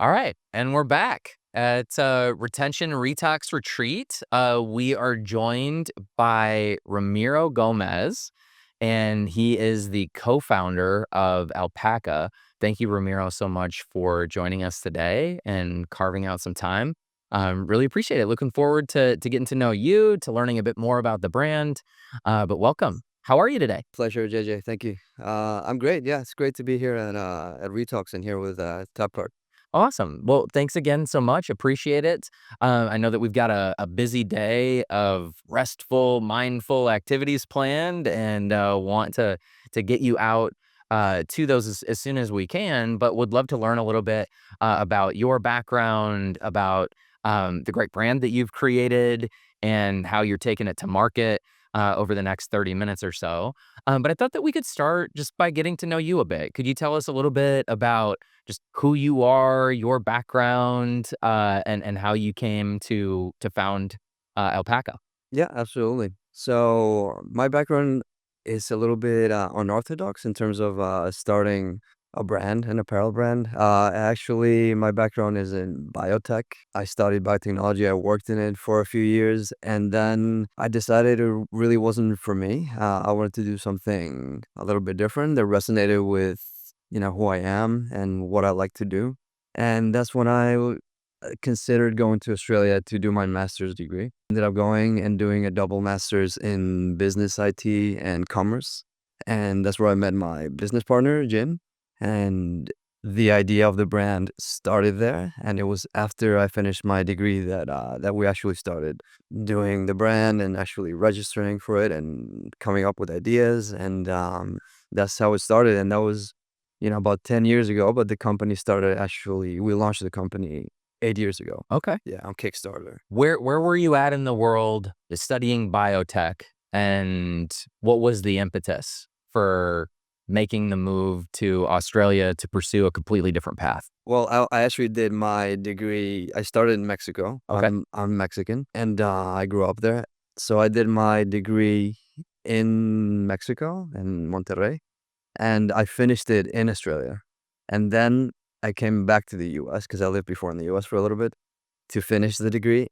All right, and we're back at Retention Retox Retreat. We are joined by Ramiro Gomez, and he is the co-founder of Alpaka. Thank you, Ramiro, so much for joining us today and carving out some time. Really appreciate it. Looking forward to getting to know you, to learning a bit more about the brand. But welcome. How are you today? Pleasure, JJ. Thank you. I'm great. Yeah, it's great to be here at Retox and here with Tapcart. Awesome. Well, thanks again so much. Appreciate it. I know that we've got a busy day of restful, mindful activities planned, and want to get you out to those as soon as we can. But would love to learn a little bit about your background, about the great brand that you've created, and how you're taking it to market over the next 30 minutes or so. But I thought that we could start just by getting to know you a bit. Could you tell us a little bit about just who you are, your background, and how you came to found Alpaca? Yeah, absolutely. So my background is a little bit unorthodox in terms of starting a brand, an apparel brand. Actually, my background is in biotech. I studied biotechnology. I worked in it for a few years, and then I decided it really wasn't for me. I wanted to do something a little bit different that resonated with who I am and what I like to do. And that's when I considered going to Australia to do my master's degree. Ended up going and doing a double master's in business IT and commerce. And that's where I met my business partner, Jin. And the idea of the brand started there. And it was after I finished my degree that we actually started doing the brand and actually registering for it and coming up with ideas. And that's how it started. And that was, about 10 years ago. But the company started actually, we launched the company 8 years ago. Okay. Yeah, on Kickstarter. Where were you at in the world studying biotech, and what was the impetus for making the move to Australia to pursue a completely different path? Well, I actually did my degree. I started in Mexico. Okay. I'm Mexican, and I grew up there. So I did my degree in Mexico in Monterrey, and I finished it in Australia. And then I came back to the US because I lived before in the US for a little bit to finish the degree.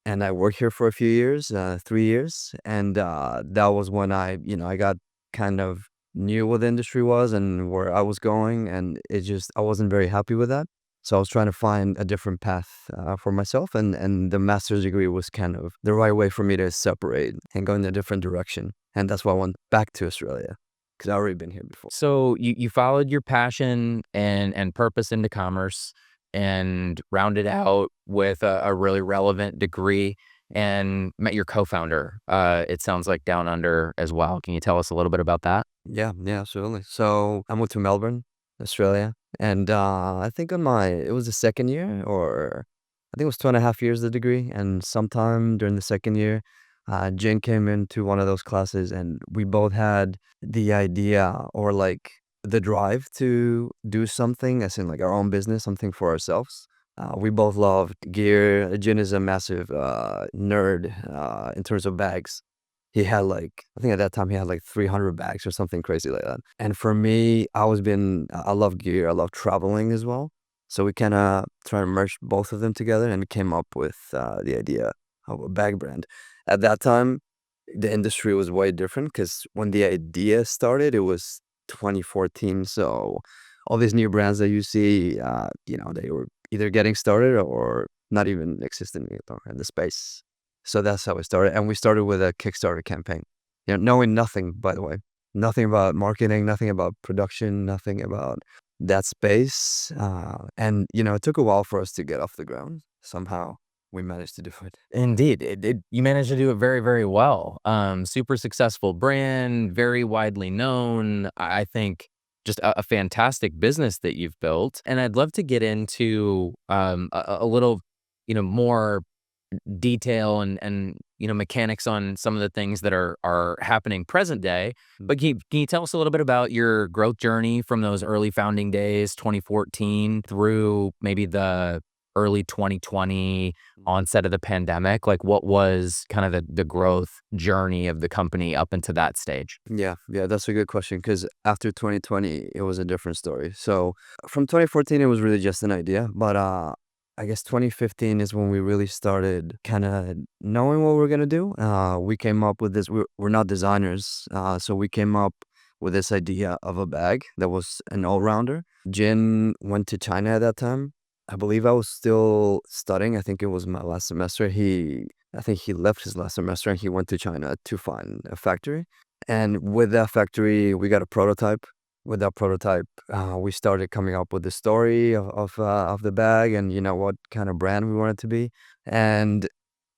And I worked here for a few years, 3 years. And that was when I got kind of knew what the industry was and where I was going. And I wasn't very happy with that. So I was trying to find a different path for myself. And the master's degree was kind of the right way for me to separate and go in a different direction. And that's why I went back to Australia because I'd already been here before. So you followed your passion and purpose into commerce and rounded out with a really relevant degree and met your co-founder. It sounds like down under as well. Can you tell us a little bit about that? Yeah, yeah, absolutely. So I moved to Melbourne, Australia, and I think it was the second year, or I think it was 2.5 years the degree, and sometime during the second year, Jen came into one of those classes, and we both had the idea or like the drive to do something, as in like our own business, something for ourselves. We both loved gear. Jen is a massive nerd in terms of bags. He had like, I think at that time he had like 300 bags or something crazy like that. And for me, I love gear. I love traveling as well. So we kind of try to merge both of them together and came up with the idea of a bag brand. At that time, the industry was way different because when the idea started, it was 2014. So all these new brands that you see, they were either getting started or not even existing in the space. So that's how it started. And we started with a Kickstarter campaign. Knowing nothing, by the way, nothing about marketing, nothing about production, nothing about that space. And it took a while for us to get off the ground. Somehow we managed to do it. Indeed, you managed to do it very, very well. Super successful brand, very widely known. I think just a fantastic business that you've built. And I'd love to get into a little, more detail and mechanics on some of the things that are happening present day. But can you tell us a little bit about your growth journey from those early founding days, 2014, through maybe the early 2020 onset of the pandemic? Like, what was kind of the growth journey of the company up into that stage? Yeah, yeah, that's a good question because after 2020, it was a different story. So from 2014, it was really just an idea, but I guess 2015 is when we really started kind of knowing what we're gonna do. We came up with this. We're not designers, so we came up with this idea of a bag that was an all-rounder. Jin went to China at that time. I believe I was still studying. I think it was my last semester. I think he left his last semester and he went to China to find a factory. And with that factory, we got a prototype. With that prototype, we started coming up with the story of the bag and what kind of brand we want it to be. And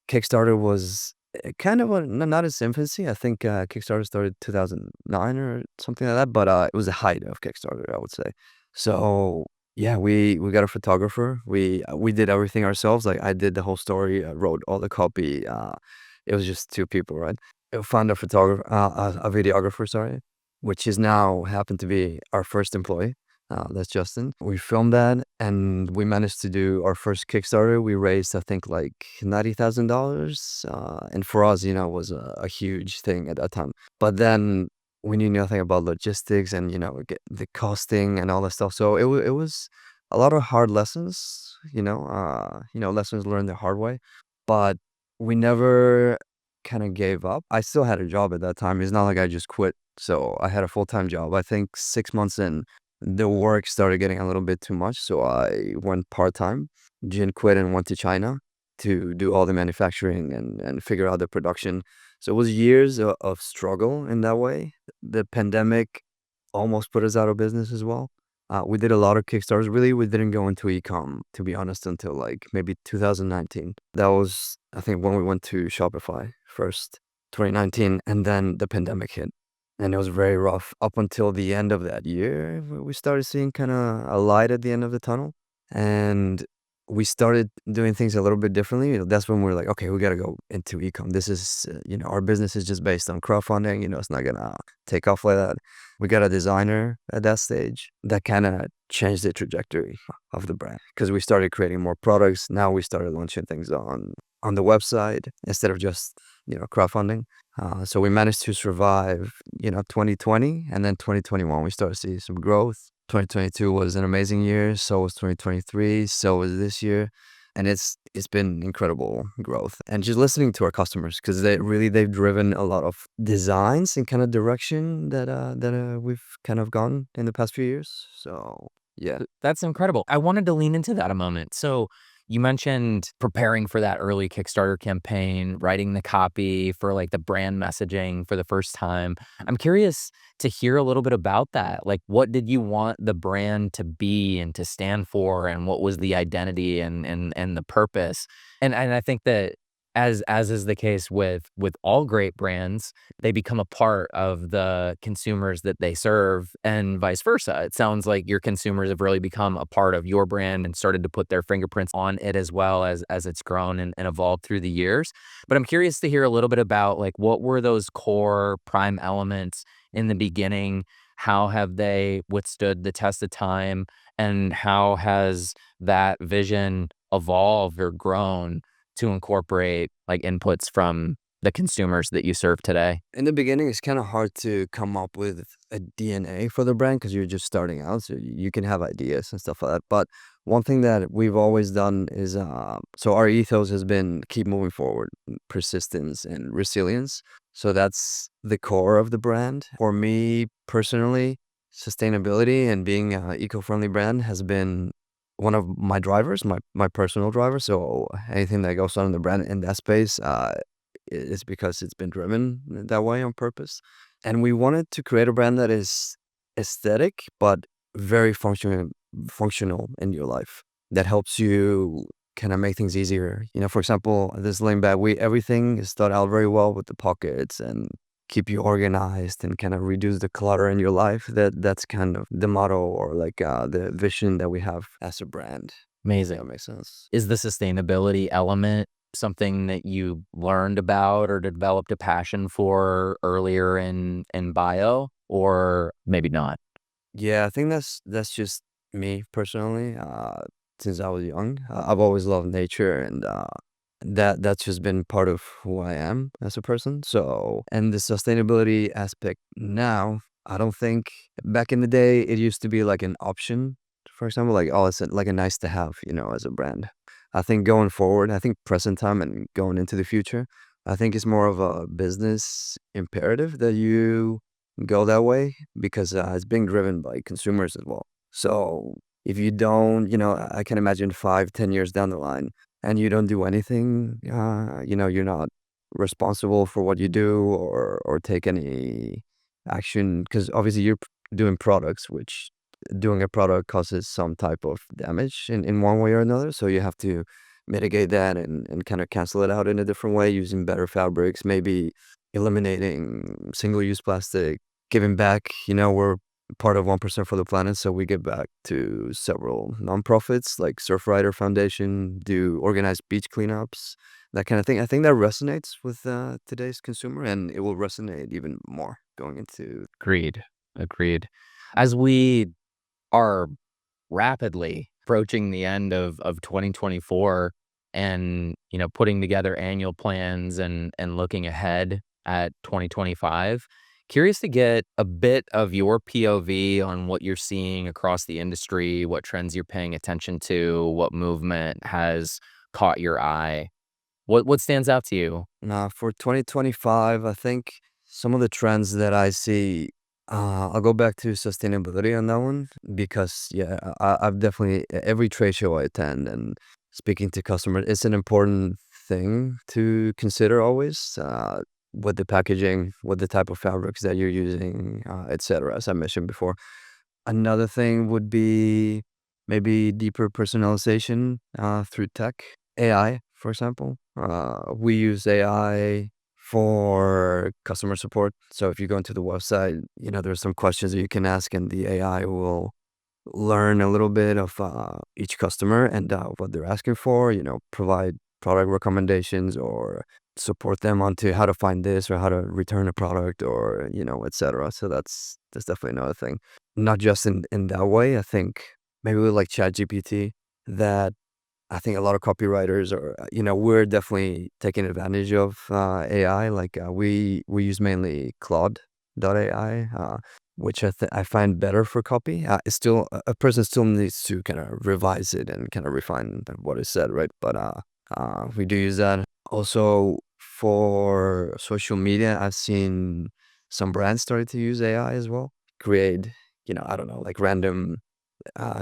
Kickstarter was kind of not its infancy. I think Kickstarter started 2009 or something like that, but it was the height of Kickstarter, I would say. So yeah, we got a photographer. We did everything ourselves. Like I did the whole story, wrote all the copy. It was just two people, right? Found a photographer, a videographer, sorry, which is now happened to be our first employee. That's Justin. We filmed that and we managed to do our first Kickstarter. We raised, I think, like $90,000. And for us, it was a huge thing at that time. But then we knew nothing about logistics and, the costing and all that stuff. So it was a lot of hard lessons, lessons learned the hard way. But we never kind of gave up. I still had a job at that time. It's not like I just quit. So I had a full-time job. I think 6 months in, the work started getting a little bit too much, so I went part-time. Jin quit and went to China to do all the manufacturing and figure out the production. So it was years of struggle in that way. The pandemic almost put us out of business as well. We did a lot of Kickstarters. Really, we didn't go into e-com, to be honest, until like maybe 2019. That was, I think, when we went to Shopify first, 2019, and then the pandemic hit. And it was very rough up until the end of that year. We started seeing kind of a light at the end of the tunnel. And we started doing things a little bit differently. That's when we are like, okay, we got to go into ecom. This is, our business is just based on crowdfunding. It's not going to take off like that. We got a designer at that stage that kind of changed the trajectory of the brand because we started creating more products. Now we started launching things on the website instead of just, crowdfunding. So we managed to survive, 2020, and then 2021 we started to see some growth. 2022 was an amazing year. So was 2023. So was this year, and it's been incredible growth. And just listening to our customers because they've driven a lot of designs and kind of direction that we've kind of gone in the past few years. So yeah. That's incredible. I wanted to lean into that a moment. So you mentioned preparing for that early Kickstarter campaign, writing the copy for like the brand messaging for the first time. I'm curious to hear a little bit about that. Like, what did you want the brand to be and to stand for, and what was the identity and the purpose? And I think that as is the case with all great brands, they become a part of the consumers that they serve and vice versa. It sounds like your consumers have really become a part of your brand and started to put their fingerprints on it as well as it's grown and evolved through the years. But I'm curious to hear a little bit about like what were those core prime elements in the beginning? How have they withstood the test of time? And how has that vision evolved or grown to incorporate like inputs from the consumers that you serve today? In the beginning, it's kind of hard to come up with a DNA for the brand because you're just starting out. So you can have ideas and stuff like that. But one thing that we've always done is so our ethos has been keep moving forward, persistence and resilience. So that's the core of the brand. For me personally, sustainability and being an eco-friendly brand has been one of my drivers, my personal drivers. So anything that goes on in the brand in that space, is because it's been driven that way on purpose. And we wanted to create a brand that is aesthetic but very functional in your life that helps you kind of make things easier. For example, this lane bag, everything is thought out very well with the pockets and keep you organized and kind of reduce the clutter in your life. That's kind of the motto or like the vision that we have as a brand. That Amazing. makes sense. Is the sustainability element something that you learned about or developed a passion for earlier in bio, or maybe not? Yeah, I think that's just me personally. since I was young. I've always loved nature, and that's just been part of who I am as a person. So, and the sustainability aspect now, I don't think back in the day it used to be like an option, for example, like, oh, it's like a nice to have, as a brand. I think going forward, I think present time and going into the future, I think it's more of a business imperative that you go that way because it's being driven by consumers as well. So if you don't, I can imagine 5, 10 years down the line and you don't do anything, you're not responsible for what you do or take any action because obviously you're doing products, which doing a product causes some type of damage in one way or another. So you have to mitigate that and kind of cancel it out in a different way using better fabrics, maybe eliminating single-use plastic, giving back. We're part of 1% for the planet, so we give back to several nonprofits like Surfrider Foundation, do organized beach cleanups, that kind of thing. I think that resonates with today's consumer, and it will resonate even more going into. Agreed. Agreed. As we are rapidly approaching the end of 2024 and, putting together annual plans and looking ahead at 2025, curious to get a bit of your POV on what you're seeing across the industry, what trends you're paying attention to, what movement has caught your eye. What stands out to you? For 2025, I think some of the trends that I see, I'll go back to sustainability on that one because, yeah, I've definitely, every trade show I attend and speaking to customers, it's an important thing to consider always, with the packaging, with the type of fabrics that you're using, etc., as I mentioned before. Another thing would be maybe deeper personalization through tech, AI, for example. We use AI for customer support. So if you go into the website, there's some questions that you can ask, and the AI will learn a little bit of each customer and what they're asking for, provide product recommendations or support them onto how to find this or how to return a product or, etc. So that's definitely another thing. Not just in that way. I think maybe with like ChatGPT, that I think a lot of copywriters are, we're definitely taking advantage of AI. Like we use mainly Claude.ai, which I find better for copy. It's still a person still needs to kind of revise it and kind of refine what is said, right? But we do use that. Also for social media, I've seen some brands started to use AI as well. Create, I don't know, like random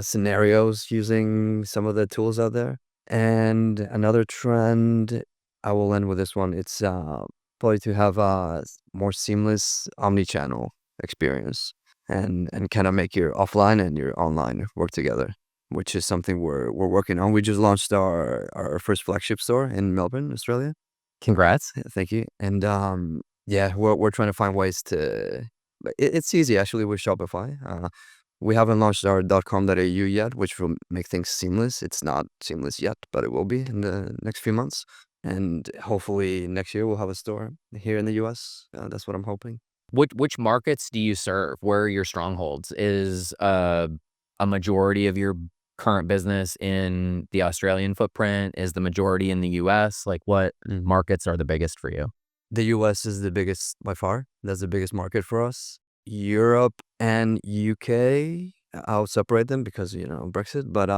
scenarios using some of the tools out there. And another trend, I will end with this one. It's probably to have a more seamless omnichannel experience and kind of make your offline and your online work together, which is something we're working on. We just launched our first flagship store in Melbourne, Australia. Congrats. Thank you. And yeah, we're trying to find ways to. But it's easy actually with Shopify. We haven't launched our .com.au yet, which will make things seamless. It's not seamless yet, but it will be in the next few months. And hopefully next year we'll have a store here in the US. That's what I'm hoping. Which markets do you serve? Where are your strongholds? Is a majority of your current business in the Australian footprint? Is the majority in the US? Like, what Mhm. markets are the biggest for you? The US is the biggest by far. That's the biggest market for us. Europe and UK, I'll separate them because, Brexit, but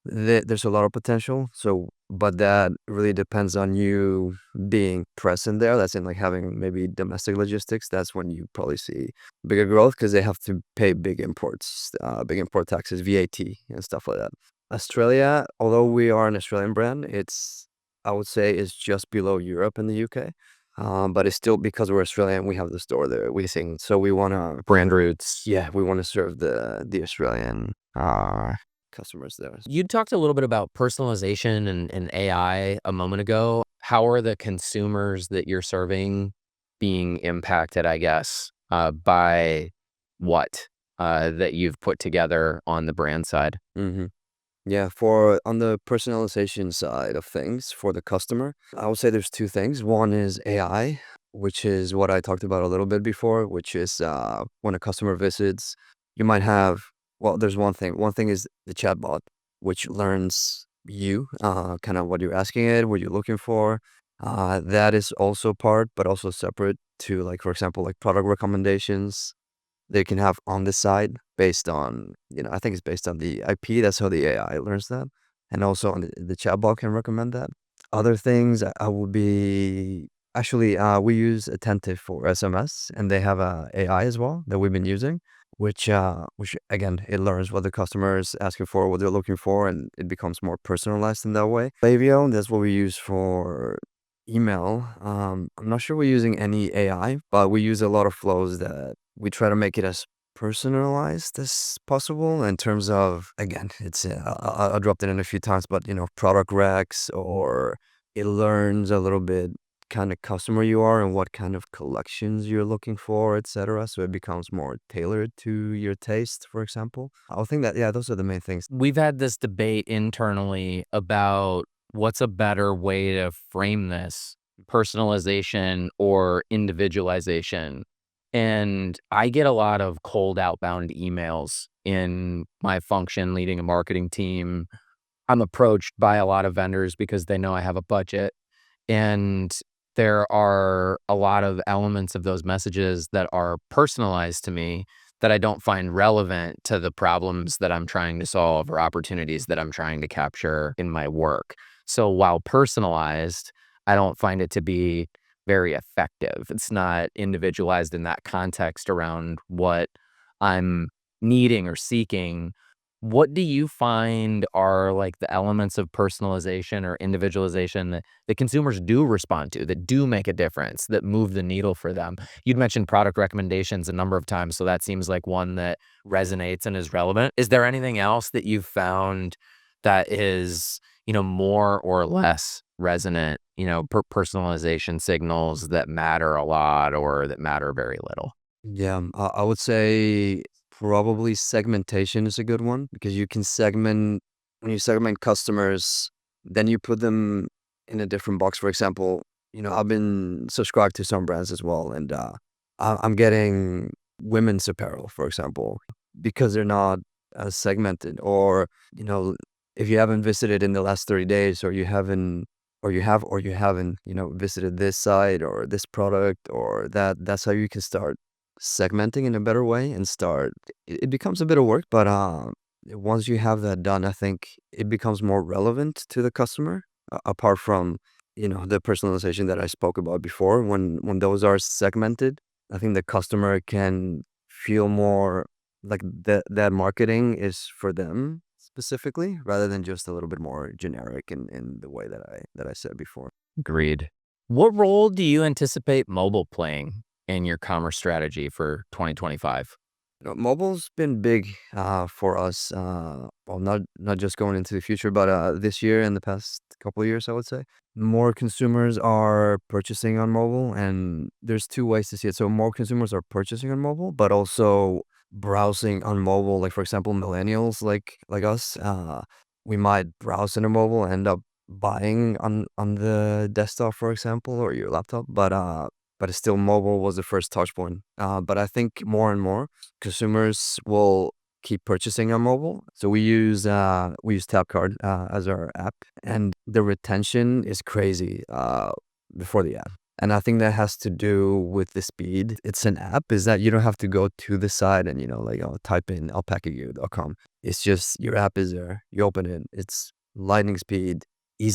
there's a lot of potential. So, but that really depends on you being present there. That's in like having maybe domestic logistics. That's when you probably see bigger growth because they have to pay big imports, big import taxes, VAT and stuff like that. Australia, although we are an Australian brand, I would say, is just below Europe and the UK. But it's still because we're Australian, we have the store there. We think so. We wanna, Brand roots. yeah, we want to serve the Australian customers there. You talked a little bit about personalization and AI a moment ago. How are the consumers that you're serving being impacted, I guess, by what that you've put together on the brand side? hmm Yeah, for on the personalization side of things for the customer, I would say there's two things. One is AI, which is what I talked about a little bit before, which is when a customer visits, you might have, well, there's one thing. One thing is the chatbot, which learns you, kind of what you're asking it, what you're looking for. That is also part, but also separate to, like, for example, like product recommendations they can have on the side based on, I think it's based on the IP. That's how the AI learns that. And also on the chatbot can recommend that. Other things I would be actually, we use Attentive for SMS, and they have a AI as well that we've been using, which again, it learns what the customer is asking for, what they're looking for, and it becomes more personalized in that way. Klaviyo, that's what we use for email. I'm not sure we're using any AI, but we use a lot of flows that we try to make it as personalized as possible in terms of, again, it's I dropped it in a few times, but product recs, or it learns a little bit kind of customer you are and what kind of collections you're looking for, etc. So it becomes more tailored to your taste, for example. I think that, yeah, those are the main things. We've had this debate internally about what's a better way to frame this, personalization or individualization. And I get a lot of cold outbound emails in my function leading a marketing team. I'm approached by a lot of vendors because they know I have a budget, and there are a lot of elements of those messages that are personalized to me that I don't find relevant to the problems that I'm trying to solve or opportunities that I'm trying to capture in my work. So while personalized, I don't find it to be very effective. It's not individualized in that context around what I'm needing or seeking. What do you find are like the elements of personalization or individualization that consumers do respond to, that do make a difference, that move the needle for them? You'd mentioned product recommendations a number of times, so that seems like one that resonates and is relevant. Is there anything else that you've found that is, more or less resonant, personalization signals that matter a lot or that matter very little? Yeah, I would say probably segmentation is a good one, because you can segment when you segment customers, then you put them in a different box. For example, I've been subscribed to some brands as well, and I'm getting women's apparel, for example, because they're not as segmented. Or you know, if you haven't visited in the last 30 days, or you haven't, visited this site or this product or that. That's how you can start segmenting in a better way and start. It becomes a bit of work, but once you have that done, I think it becomes more relevant to the customer. Apart from the personalization that I spoke about before, when those are segmented, I think the customer can feel more like that marketing is for them specifically, rather than just a little bit more generic in the way that I said before. Agreed. What role do you anticipate mobile playing in your commerce strategy for 2025? Mobile's been big for us. Well, not just going into the future, but this year and the past couple of years, I would say. More consumers are purchasing on mobile, and there's two ways to see it. So more consumers are purchasing on mobile, but also browsing on mobile. Like, for example, millennials like us, we might browse in a mobile, end up buying on the desktop, for example, or your laptop. But it's still, mobile was the first touch point. But I think more and more consumers will keep purchasing on mobile. So we use Tapcart as our app, and the retention is crazy before the app. And I think that has to do with the speed. It's an app, is that you don't have to go to the site and like, type in alpacagear.com. It's just your app is there. You open it. It's lightning speed. I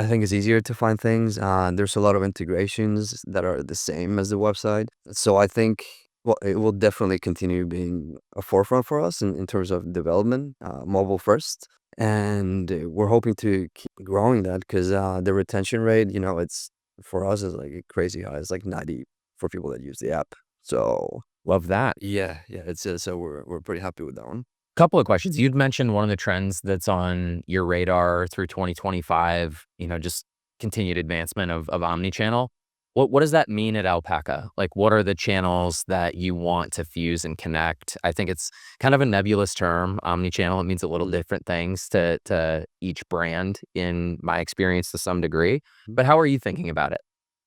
think it's easier to find things. There's a lot of integrations that are the same as the website. So I think, well, it will definitely continue being a forefront for us in terms of development, mobile first. And we're hoping to keep growing that, because the retention rate, it's for us is like crazy high. It's like 90 for people that use the app. So Love that. yeah, yeah, it's so we're pretty happy with that one. Couple of questions. You'd mentioned one of the trends that's on your radar through 2025, just continued advancement of omnichannel. What does that mean at Alpaca? Like, what are the channels that you want to fuse and connect? I think it's kind of a nebulous term, omnichannel. It means a little different things to each brand, in my experience, to some degree. But how are you thinking about it?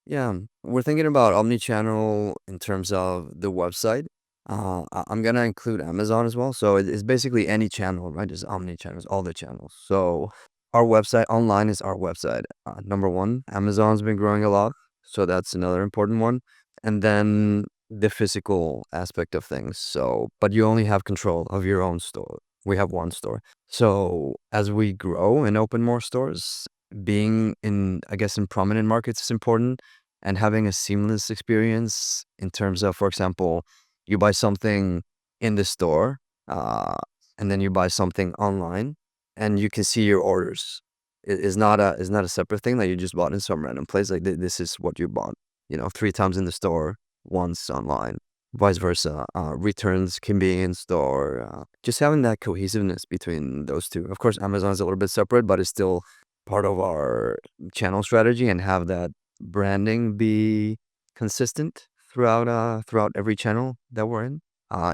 Yeah, we're thinking about omnichannel in terms of the website. I'm gonna include Amazon as well. So it's basically any channel, right? It's omni-channels, all the channels. So our website online is our website. Number one, Amazon's been growing a lot, so that's another important one. And then the physical aspect of things. So, but you only have control of your own store. We have one store. So as we grow and open more stores, being in, I guess, in prominent markets is important, and having a seamless experience in terms of, for example, you buy something in the store, uh, and then you buy something online, and you can see your orders. Is not a separate thing that you just bought in some random place. Like this is what you bought, 3 times in the store, once online. Vice versa. Returns can be in store. Just having that cohesiveness between those two. Of course, Amazon is a little bit separate, but it's still part of our channel strategy, and have that branding be consistent throughout every channel that we're in.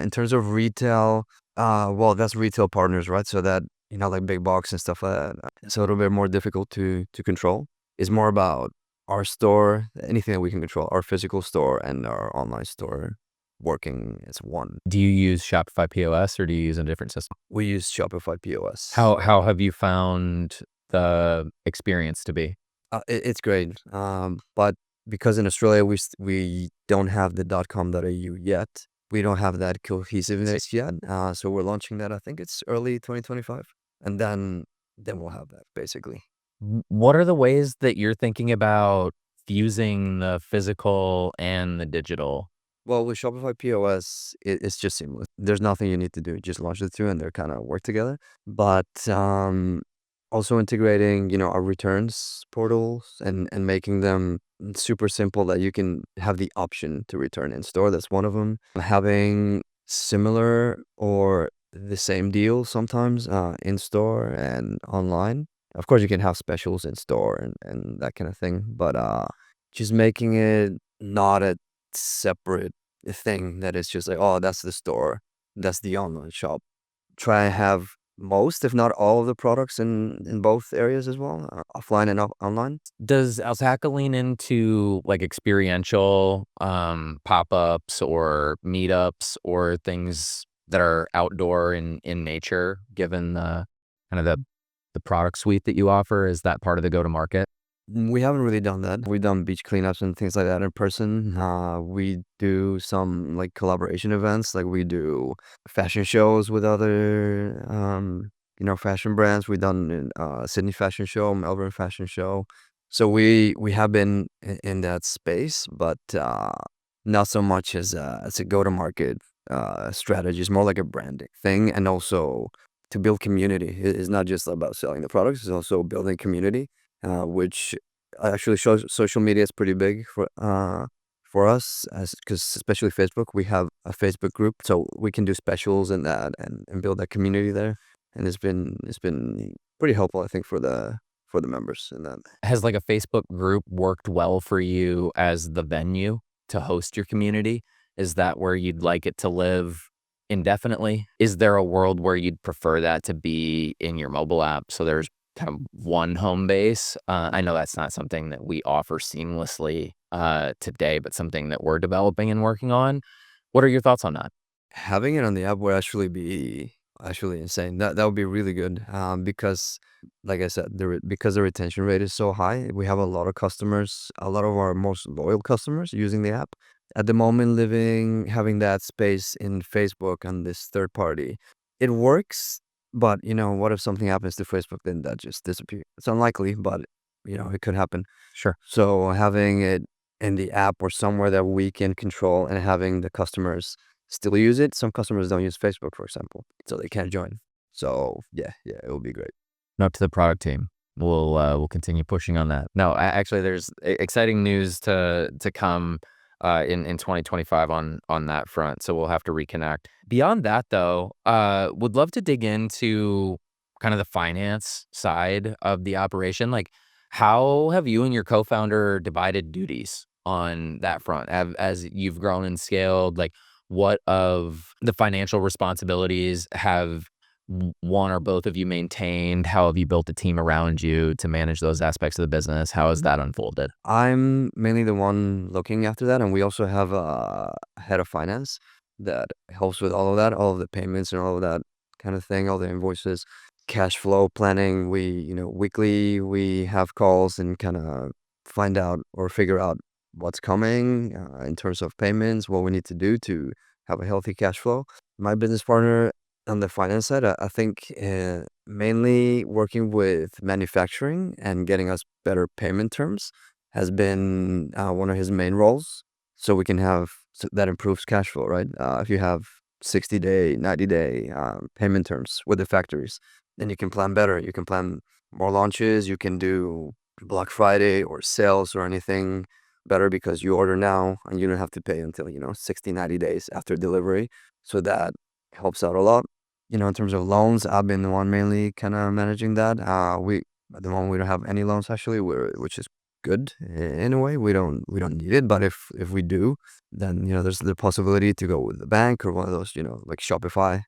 In terms of retail, well, that's retail partners, right? So that, like big box and stuff like that, it's a little bit more difficult to control. It's more about our store, anything that we can control, our physical store and our online store working as one. Do you use Shopify POS or do you use a different system? We use Shopify POS. How have you found the experience to be? It's great. But because in Australia we don't have the .com.au yet, we don't have that cohesiveness yet. So we're launching that. I think it's early 2025, and then we'll have that basically. What are the ways that you're thinking about fusing the physical and the digital? Well, with Shopify POS, it's just seamless. There's nothing you need to do. Just launch the two, and they're kind of work together. But also integrating, our returns portals, and making them super simple that you can have the option to return in store. That's one of them. Having similar or the same deal sometimes in store and online. Of course, you can have specials in store and that kind of thing. But just making it not a separate thing that is just like, oh, that's the store, that's the online shop. Try and have most, if not all, of the products in both areas as well, offline and online. Does Alpaka lean into like experiential pop-ups or meetups or things that are outdoor in nature, given the kind of the product suite that you offer? Is that part of the go-to-market? We haven't really done that. We've done beach cleanups and things like that in person. We do some like collaboration events, like we do fashion shows with other, fashion brands. We've done Sydney Fashion Show, Melbourne Fashion Show. So we have been in that space, but not so much as a go-to-market strategy. It's more like a branding thing, and also to build community. It's not just about selling the products; it's also building community, which actually shows social media is pretty big for us, as because especially Facebook, we have a Facebook group, so we can do specials and that, and build that community there, and it's been pretty helpful, I think, for the members in that. Has like a Facebook group worked well for you as the venue to host your community? Is that where you'd like it to live indefinitely? Is there a world where you'd prefer that to be in your mobile app so there's kind of one home base? I know that's not something that we offer seamlessly today, but something that we're developing and working on. What are your thoughts on that? Having it on the app would actually be actually insane. That would be really good. Because like I said, because the retention rate is so high, we have a lot of customers, a lot of our most loyal customers using the app. At the moment, having that space in Facebook on this third party, it works. But what if something happens to Facebook? Then that just disappears. It's unlikely, but it could happen. Sure. So having it in the app or somewhere that we can control, and having the customers still use it. Some customers don't use Facebook, for example, so they can't join. So yeah, it will be great. And up to the product team. We'll continue pushing on that. No, actually, there's exciting news to come in 2025 on that front. So we'll have to reconnect. Beyond that, though, would love to dig into kind of the finance side of the operation. Like, how have you and your co-founder divided duties on that front? As you've grown and scaled, like, what of the financial responsibilities have one or both of you maintained? How have you built a team around you to manage those aspects of the business? How has that unfolded? I'm mainly the one looking after that, and we also have a head of finance. that helps with all of that, all of the payments and all of that kind of thing, all the invoices, cash flow planning. Weekly we have calls and kind of find out or figure out what's coming in terms of payments, what we need to do to have a healthy cash flow. My business partner on the finance side, I think mainly working with manufacturing and getting us better payment terms has been one of his main roles. So we can have so that improves cash flow, right? If you have 60-day, 90-day payment terms with the factories, then you can plan better. You can plan more launches. You can do Black Friday or sales or anything better because you order now and you don't have to pay until, 60, 90 days after delivery. So that helps out a lot. In terms of loans, I've been the one mainly kind of managing that. At the moment we don't have any loans actually, which is good in a way. We don't need it, but if we do, then there's the possibility to go with the bank or one of those, like Shopify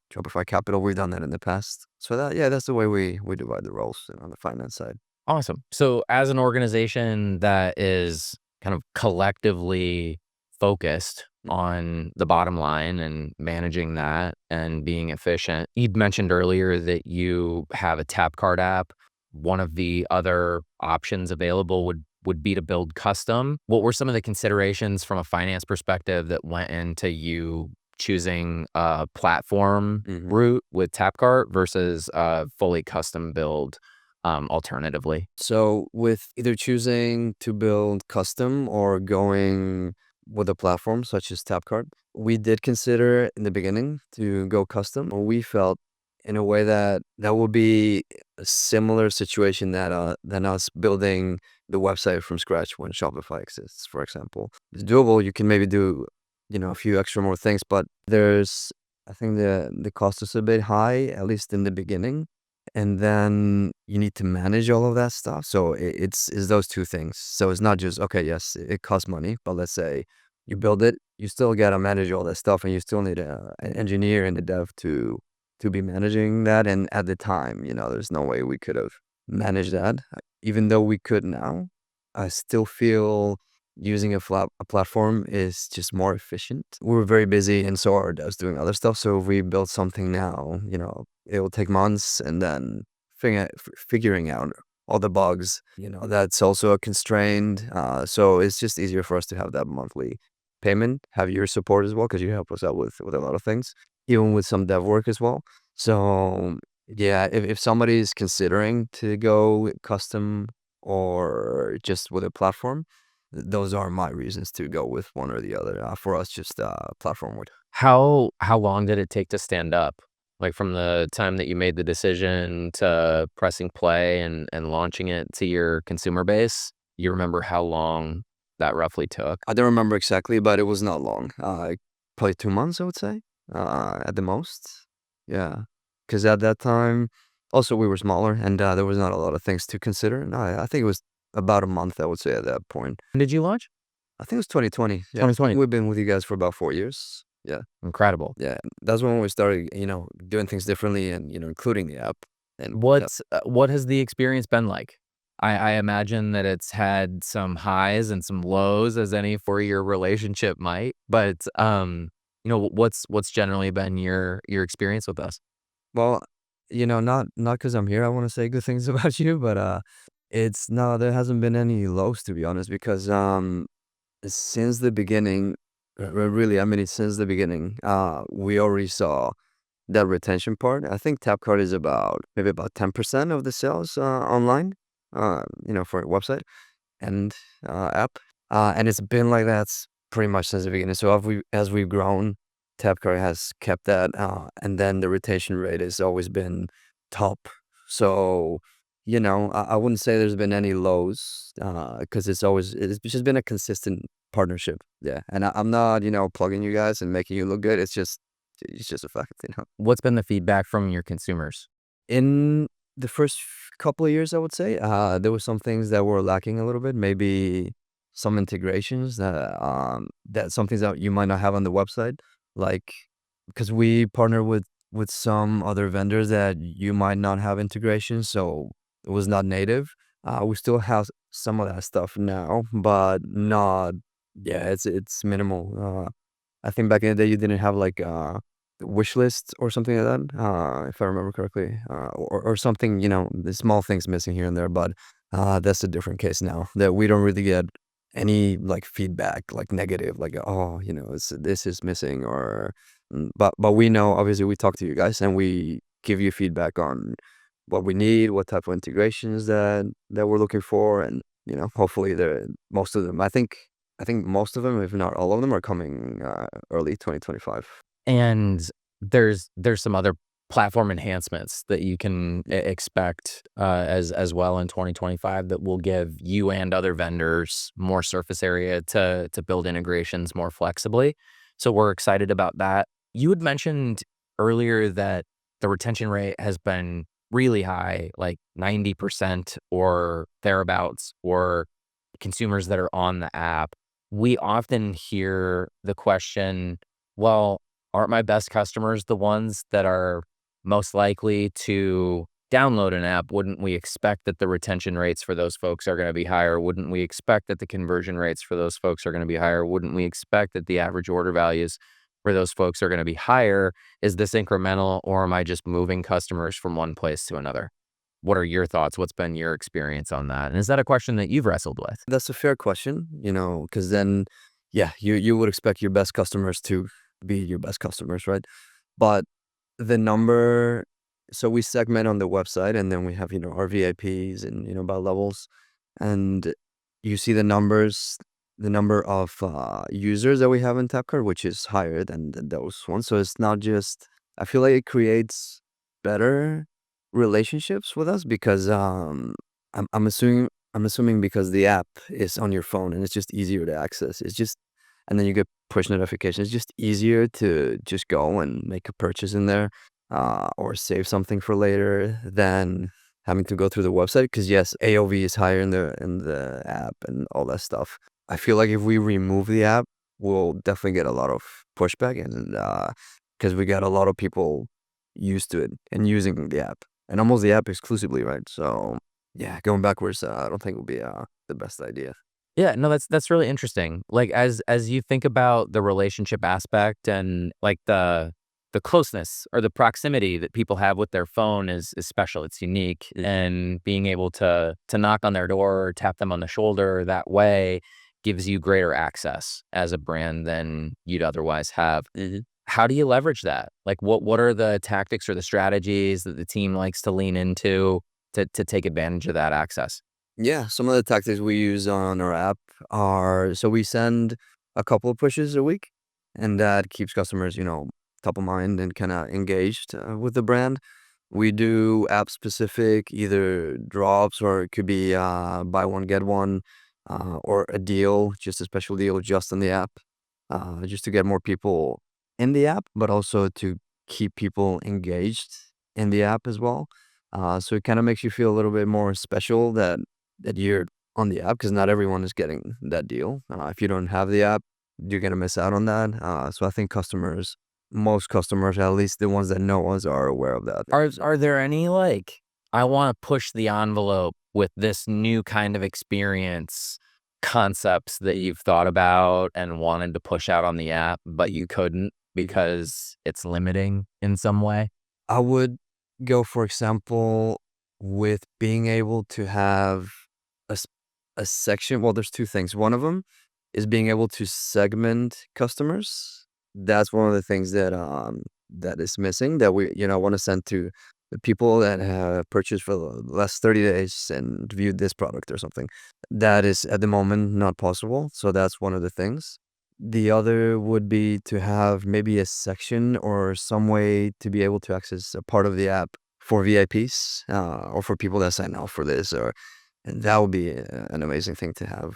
Capital. We've done that in the past. So that's the way we divide the roles on the finance side. Awesome. So as an organization that is kind of collectively focused on the bottom line and managing that and being efficient, you'd mentioned earlier that you have a Tapcart app. One of the other options available would be to build custom. What were some of the considerations from a finance perspective that went into you choosing a platform Mhm. route with Tapcart versus a fully custom build alternatively? So with either choosing to build custom or going with a platform such as Tapcart, we did consider in the beginning to go custom. We felt in a way that that would be a similar situation than us building the website from scratch when Shopify exists, for example. It's doable. You can maybe do, a few extra more things, but I think the cost is a bit high, at least in the beginning, and then you need to manage all of that stuff. So it's those two things. So it's not just, okay, yes, it costs money, but let's say you build it, you still gotta manage all that stuff, and you still need an engineer and a dev to be managing that. And at the time, there's no way we could have managed that. Even though we could now, I still feel using a platform is just more efficient. We were very busy and so are devs doing other stuff. So if we build something now, it will take months, and then figuring out all the bugs, that's also a constraint. So it's just easier for us to have that monthly payment, have your support as well, because you help us out with a lot of things, even with some dev work as well. So yeah, if somebody is considering to go custom or just with a platform, those are my reasons to go with one or the other. For us, just platform would. How long did it take to stand up? Like, from the time that you made the decision to pressing play and launching it to your consumer base, you remember how long that roughly took? I don't remember exactly, but it was not long. Probably 2 months, I would say, at the most. Yeah, because at that time, also we were smaller, and there was not a lot of things to consider. No, I think it was about a month, I would say, at that point. When did you launch? I think it was 2020. Yeah, 2020. we've been with you guys for about 4 years. Yeah, Incredible. yeah. That's when we started, doing things differently, and including the app. And yeah. What has the experience been like? I imagine that it's had some highs and some lows as any 4-year relationship might, but, what's generally been your experience with us? Well, not because I'm here, I wanna say good things about you, but, it's no, there hasn't been any lows, to be honest, because, since the beginning, really, I mean, since the beginning, we already saw that retention part. I think Tapcart is maybe about 10% of the sales, online, for a website and app. And it's been like that pretty much since the beginning. So as we've grown, Tapcart has kept that, and then the retention rate has always been top. So, I wouldn't say there's been any lows, because it's just been a consistent partnership. Yeah, and I'm not, plugging you guys and making you look good. It's just a fact. What's been the feedback from your consumers? In the first couple of years, I would say, there were some things that were lacking a little bit, maybe some integrations that some things that you might not have on the website, like because we partner with some other vendors that you might not have integrations, so it was not native. We still have some of that stuff now, but not, yeah, it's minimal. I think back in the day you didn't have like wish lists or something like that, if I remember correctly, or something, the small things missing here and there. But that's a different case now that we don't really get any like feedback, like negative, like oh, this is missing, or but we know obviously we talk to you guys and we give you feedback on what we need, what type of integrations that we're looking for, and hopefully most of them. I think most of them, if not all of them, are coming early 2025. And there's some other platform enhancements that you can expect as well in 2025 that will give you and other vendors more surface area to build integrations more flexibly. So we're excited about that. You had mentioned earlier that the retention rate has been really high, like 90% or thereabouts, or consumers that are on the app. We often hear the question, well, aren't my best customers the ones that are most likely to download an app? Wouldn't we expect that the retention rates for those folks are going to be higher? Wouldn't we expect that the conversion rates for those folks are going to be higher? Wouldn't we expect that the average order values for those folks are going to be higher? Is this incremental, or am I just moving customers from one place to another? What are your thoughts? What's been your experience on that? And is that a question that you've wrestled with? That's a fair question, because then, yeah, you would expect your best customers to be your best customers, right? But the number, so we segment on the website, and then we have, our VIPs and, by levels. And you see the number of users that we have in Tapcart, which is higher than those ones. So it's not just, I feel like it creates better relationships with us because I'm assuming because the app is on your phone and it's just easier to access. And then you get push notifications. It's just easier to just go and make a purchase in there, or save something for later than having to go through the website. Because yes, AOV is higher in the app and all that stuff. I feel like if we remove the app, we'll definitely get a lot of pushback, and because we got a lot of people used to it and using the app, and almost the app exclusively, right? So yeah, going backwards, I don't think would be the best idea. Yeah, no, that's really interesting. Like, as you think about the relationship aspect and, like, the closeness or the proximity that people have with their phone is special, it's unique, and being able to knock on their door or tap them on the shoulder that way gives you greater access as a brand than you'd otherwise have. Mhm. How do you leverage that? Like, what are the tactics or the strategies that the team likes to lean into to take advantage of that access? Yeah, some of the tactics we use on our app are, so we send a couple of pushes a week, and that keeps customers, top of mind and kind of engaged with the brand. We do app specific, either drops, or it could be buy one get one, or a deal, just a special deal just in the app, just to get more people in the app, but also to keep people engaged in the app as well. So it kind of makes you feel a little bit more special that you're on the app, because not everyone is getting that deal. If you don't have the app, you're gonna miss out on that. So I think most customers, at least the ones that know us, are aware of that. Are there any, like, I wanna push the envelope with this new kind of experience concepts that you've thought about and wanted to push out on the app, but you couldn't because it's limiting in some way? I would go, for example, with being able to have a, s- a section. Well, there's two things. One of them is being able to segment customers. That's one of the things that is missing, that we want to send to the people that have purchased for the last 30 days and viewed this product or something. That is at the moment not possible. So that's one of the things. The other would be to have maybe a section or some way to be able to access a part of the app for VIPs, or for people that sign up for this, or and that would be an amazing thing to have.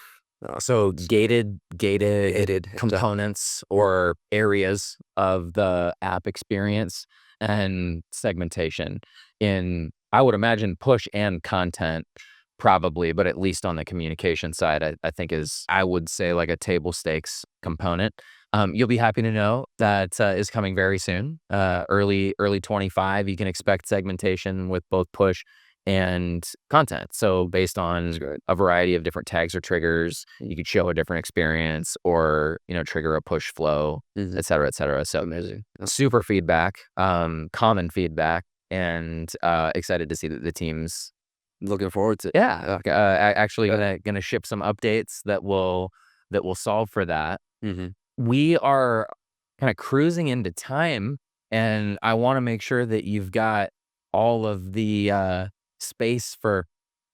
So gated Gated, exactly. components or areas of the app experience and segmentation in, I would imagine, push and content probably, but at least on the communication side, I think is, I would say, like a table stakes component. You'll be happy to know that is coming very soon. Early 25. You can expect segmentation with both push and content. So based That's on great. a variety of different tags or triggers, you could show a different experience or, trigger a push flow, Mhm. et cetera, et cetera. So Amazing. Yeah. super feedback, common feedback, and excited to see that the team's Looking forward to yeah, yeah. actually Yeah. gonna ship some updates that will solve for that. Mhm. We are kinda cruising into time, and I wanna make sure that you've got all of the, space for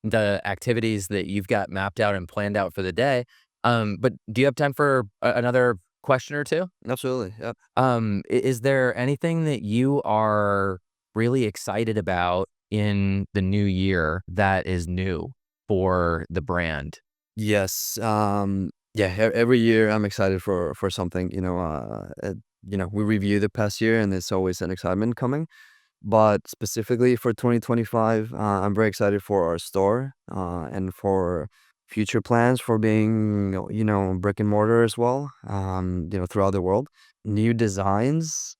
the activities that you've got mapped out and planned out for the day. But do you have time for another question or 2? Absolutely, yeah. Is there anything that you are really excited about in the new year that is new for the brand? Yes, yeah, every year I'm excited for something, we review the past year and there's always an excitement coming. But specifically for 2025, I'm very excited for our store, and for future plans for being, brick and mortar as well, throughout the world. New designs.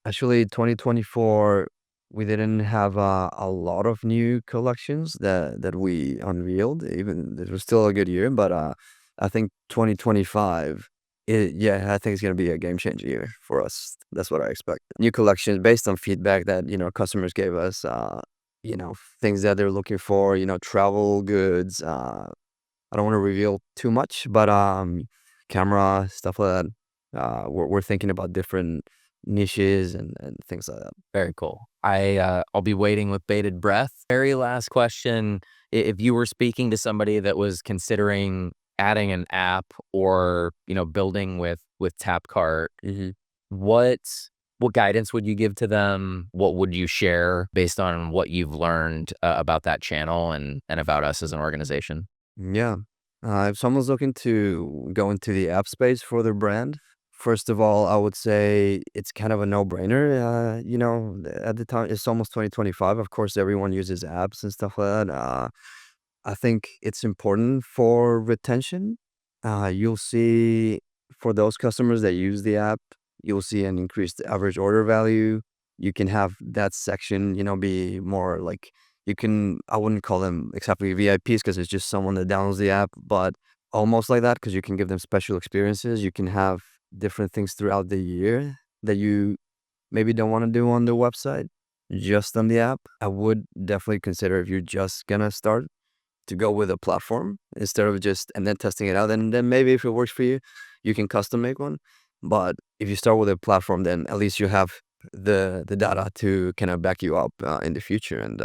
Actually, 2024, we didn't have a lot of new collections that we unveiled. Even it was still a good year, but I think 2025, yeah, I think it's gonna be a game changer year for us. That's what I expect. New collections based on feedback that customers gave us. Things that they're looking for. Travel goods. I don't want to reveal too much, but camera stuff like that. We're thinking about different niches and things like that. Very cool. I'll be waiting with bated breath. Very last question. If you were speaking to somebody that was considering adding an app or, building with Tapcart, Hmm. what what guidance would you give to them? What would you share based on what you've learned about that channel and about us as an organization? Yeah. If someone's looking to go into the app space for their brand, first of all, I would say it's kind of a no-brainer. At the time, it's almost 2025. Of course, everyone uses apps and stuff like that. I think it's important for retention. You'll see for those customers that use the app, you'll see an increased average order value. You can have that section, be more like I wouldn't call them exactly VIPs because it's just someone that downloads the app, but almost like that because you can give them special experiences. You can have different things throughout the year that you maybe don't want to do on the website, just on the app. I would definitely consider if you're just gonna start to go with a platform instead of just and then testing it out. And then maybe if it works for you, you can custom make one. But if you start with a platform, then at least you have the data to kind of back you up in the future and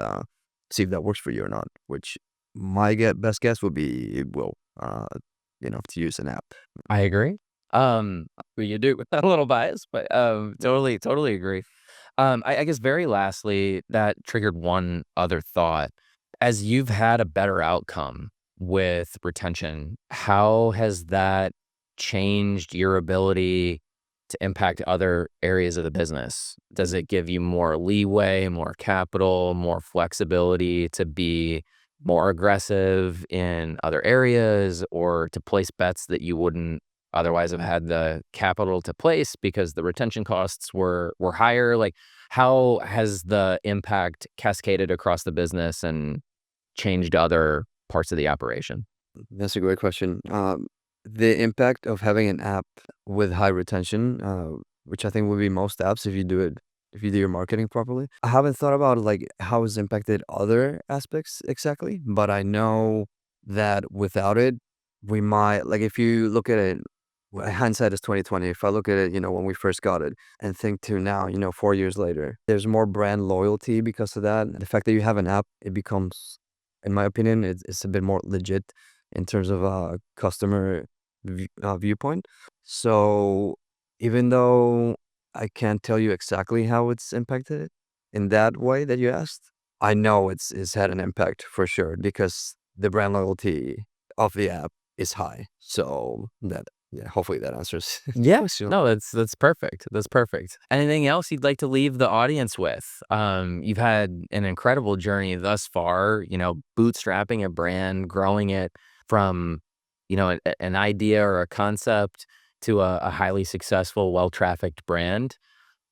see if that works for you or not. Which my best guess would be it will. To use an app. I agree. Well, you do with a little bias, but totally agree. I guess very lastly, that triggered one other thought. As you've had a better outcome with retention, how has that changed your ability to impact other areas of the business? Does it give you more leeway, more capital, more flexibility to be more aggressive in other areas or to place bets that you wouldn't otherwise have had the capital to place because the retention costs were higher? Like, how has the impact cascaded across the business and changed other parts of the operation? That's a great question. The impact of having an app with high retention, which I think would be most apps if you do your marketing properly. I haven't thought about like how it's impacted other aspects exactly, but I know that without it, we might like if you look at it, hindsight is 2020. If I look at it, when we first got it and think to now, 4 years later, there's more brand loyalty because of that. The fact that you have an app, it becomes, in my opinion, it's a bit more legit in terms of customer viewpoint. So even though I can't tell you exactly how it's impacted it in that way that you asked, I know it's had an impact for sure because the brand loyalty of the app is high. So that yeah, hopefully that answers the Yeah. question. No, that's perfect. That's perfect. Anything else you'd like to leave the audience with? You've had an incredible journey thus far, bootstrapping a brand, growing it from, an idea or a concept to a highly successful, well-trafficked brand.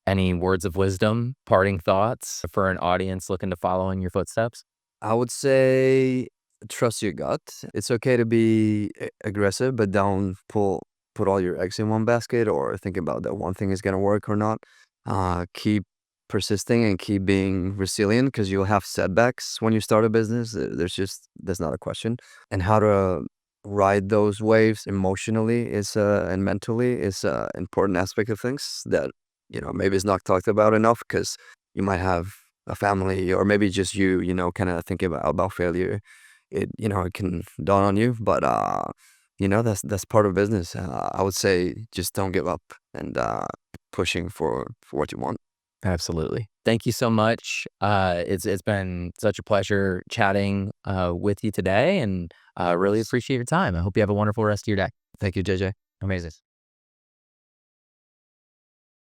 Any words of wisdom, parting thoughts for an audience looking to follow in your footsteps? I would say trust your gut. It's okay to be aggressive, but don't put all your eggs in one basket or think about that one thing is gonna work or not. Keep persisting and keep being resilient because you'll have setbacks when you start a business. There's not a question. And how to ride those waves emotionally is and mentally is a important aspect of things that maybe is not talked about enough because you might have a family or maybe just you kind of thinking about failure. It can dawn on you, but that's part of business. I would say just don't give up and pushing for what you want. Absolutely. Thank you so much. It's been such a pleasure chatting with you today, and really appreciate your time. I hope you have a wonderful rest of your day. Thank you, JJ. Amazing.